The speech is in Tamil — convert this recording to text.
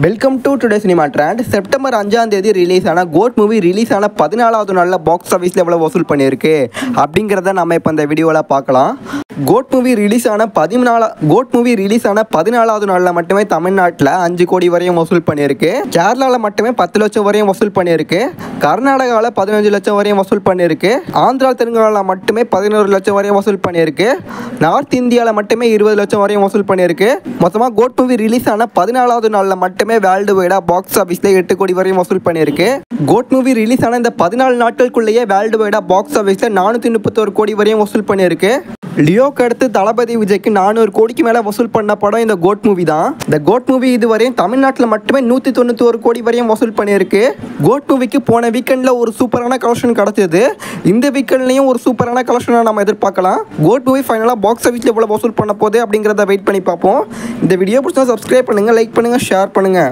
Welcome to today cinema trend. September 5ஆம் தேதி ரிலீஸ் ஆன கோட் மூவி ரிலீஸ் ஆன 14வது நாளில் பாக்ஸ் ஆஃபீஸில் எவ்வளோ வசூல் பண்ணியிருக்கு அப்படிங்கிறத நம்ம இப்போ இந்த வீடியோவில் பார்க்கலாம். கோட் மூவி ரிலீஸ் ஆன 14வது நாளில் மட்டுமே தமிழ்நாட்டில் 5 கோடி வரையும் வசூல் பண்ணியிருக்கு. கேரளாவில் மட்டுமே 10 லட்சம் வரையும் வசூல் பண்ணியிருக்கு. கர்நாடகாவில் 15 லட்சம் வரையும் வசூல் பண்ணியிருக்கு. ஆந்திரா தெலுங்கானாவில் மட்டுமே 11 லட்சம் வரையும் வசூல் பண்ணியிருக்கு. நார்த் இந்தியாவில் மட்டுமே 20 லட்சம் வரையும் வசூல் பண்ணியிருக்கு. மொத்தமாக கோட் மூவி ரிலீஸ் ஆன 14வது நாளில் மட்டுமே வேர்ல்டு வைடா பாக்ஸ் ஆஃபீஸில் 8 கோடி வரையும் வசூல் பண்ணியிருக்கு. கோட் மூவி ரிலீஸ் ஆன இந்த 14 நாட்களுக்குள்ளேயே வேர்ல்டு வைடா பாக்ஸ் ஆஃபீஸில் 431 கோடி வரையும் வசூல் பண்ணியிருக்கு. லியோக்கு அடுத்து தளபதி விஜய்க்கு 400 கோடிக்கு மேலே வசூல் பண்ண படம் இந்த கோட் மூவி தான். இந்த கோட் மூவி இதுவரையும் தமிழ்நாட்டில் மட்டுமே 191 கோடி வரையும் வசூல் பண்ணியிருக்கு. கோட் மூவிக்கு போன வீக்கெண்டில் ஒரு சூப்பரான கலெக்ஷன் கிடைச்சது. இந்த வீக்கெண்ட்லையும் ஒரு சூப்பரான கலெக்ஷனை நம்ம எதிர்பார்க்கலாம். கோட் மூவி ஃபைனலாக பாக்ஸ் ஆஃபீஸில் எவ்வளோ வசூல் பண்ண போகுது அப்படிங்கிறத வெயிட் பண்ணி பார்ப்போம். இந்த வீடியோ பிடிச்சா சப்ஸ்கிரைப் பண்ணுங்கள், லைக் பண்ணுங்கள், ஷேர் பண்ணுங்கள்.